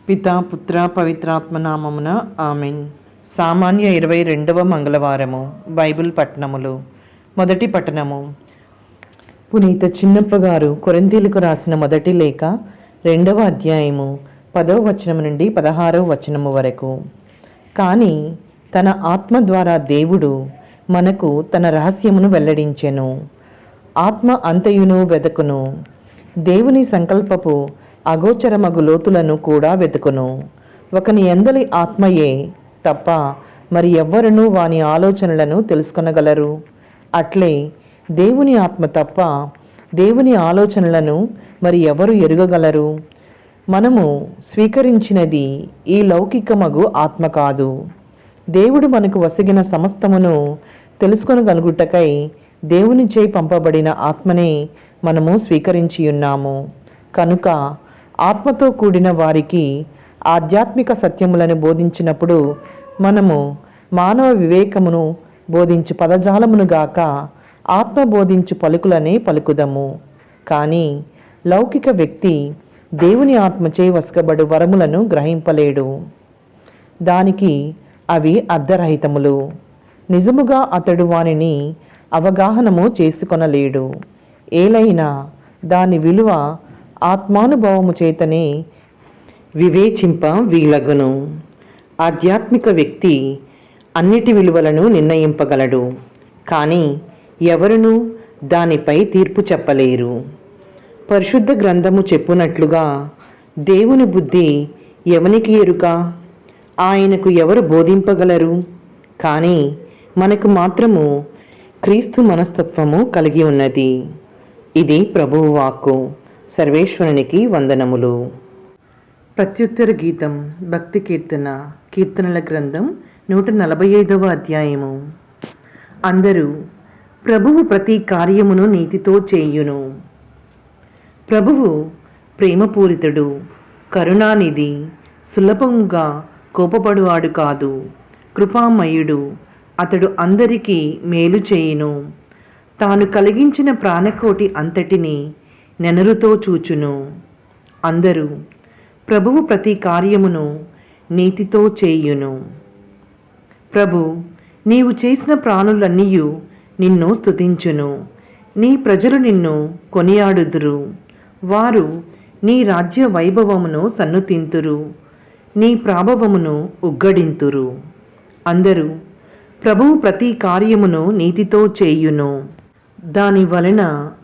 పితా పుత్ర పవిత్రాత్మ నామమున ఆమెన్. సామాన్య 22వ మంగళవారము. బైబిల్ పట్టణములు. మొదటి పట్టణము పునీత చిన్నప్ప గారు కొరింథీలకు రాసిన మొదటి లేఖ 2వ అధ్యాయము 10వ వచనము నుండి 16వ వచనము వరకు. కానీ తన ఆత్మ ద్వారా దేవుడు మనకు తన రహస్యమును వెల్లడించెను. ఆత్మ అంతయును వెదకును, దేవుని సంకల్పపు అగోచరమగు లోతులను కూడా వెతుకును. ఒకని ఎందలి ఆత్మయే తప్ప మరి ఎవ్వరునూ వాని ఆలోచనలను తెలుసుకొనగలరు. అట్లే దేవుని ఆత్మ తప్ప దేవుని ఆలోచనలను మరి ఎవరు ఎరుగగలరు? మనము స్వీకరించినది ఈ లౌకికమగు ఆత్మ కాదు. దేవుడు మనకు వసగిన సమస్తమును తెలుసుకొనగలుగుటకై దేవునిచే పంపబడిన ఆత్మనే మనము స్వీకరించియున్నాము. కనుక ఆత్మతో కూడిన వారికి ఆధ్యాత్మిక సత్యములను బోధించినప్పుడు మనము మానవ వివేకమును బోధించు పదజాలమును గాక ఆత్మ బోధించు పలుకులనే పలుకుదము. కానీ లౌకిక వ్యక్తి దేవుని ఆత్మచే వసకబడు వరములను గ్రహింపలేడు. దానికి అవి అర్ధరహితములు. నిజముగా అతడు వానిని అవగాహనము చేసుకొనలేడు. ఏలైనా దాని విలువ ఆత్మానుభవము చేతనే వివేచింప వీలగును. ఆధ్యాత్మిక వ్యక్తి అన్నిటి విలువలను నిర్ణయింపగలడు, కానీ ఎవరునూ దానిపై తీర్పు చెప్పలేరు. పరిశుద్ధ గ్రంథము చెప్పునట్లుగా దేవుని బుద్ధి ఎవనికి ఎరుక? ఆయనకు ఎవరు బోధింపగలరు? కానీ మనకు మాత్రము క్రీస్తు మనస్తత్వము కలిగి ఉన్నది. ఇది ప్రభువు వాక్కు. సర్వేశ్వరునికి వందనములు. ప్రత్యుత్తర గీతం. భక్తి కీర్తనల గ్రంథం 145వ అధ్యాయము. అందరూ ప్రభువు ప్రతి కార్యమును నీతితో చేయును. ప్రభువు ప్రేమపూరితుడు, కరుణానిధి, సులభంగా కోపపడువాడు కాదు, కృపామయుడు. అతడు అందరికీ మేలు చేయును. తాను కలిగించిన ప్రాణకోటి అంతటిని నెనరుతో చూచును. అందరూ ప్రభువు ప్రతి కార్యమును నీతితో చేయును. ప్రభు, నీవు చేసిన ప్రాణులన్నీయు నిన్ను స్తుతించును. నీ ప్రజలు నిన్ను కొనియాడుదురు. వారు నీ రాజ్య వైభవమును సన్నుతింతురు, నీ ప్రాభవమును ఉగ్గడింతురు. అందరూ ప్రభువు ప్రతి కార్యమును నీతితో చేయును. దాని వలన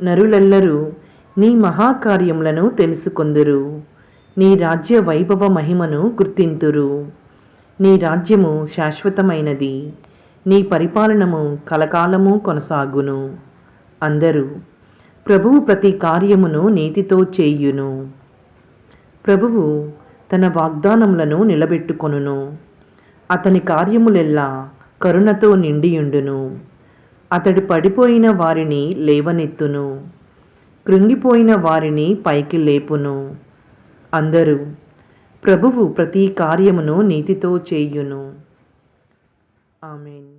నరులెల్లరూ నీ మహాకార్యములను తెలుసుకొందురు. నీ రాజ్య వైభవ మహిమను గుర్తింతురు. నీ రాజ్యము శాశ్వతమైనది, నీ పరిపాలనము కలకాలము కొనసాగును. అందరూ ప్రభువు ప్రతి కార్యమును నీతితో చేయును. ప్రభువు తన వాగ్దానములను నిలబెట్టుకొనును. అతని కార్యములెల్లా కరుణతో నిండియుండును. అతడు పడిపోయిన వారిని లేవనెత్తును, కృంగిపోయిన వారిని పైకి లేపును. అందరూ ప్రభువు ప్రతి కార్యమును నీతితో చేయును. ఆమేన్.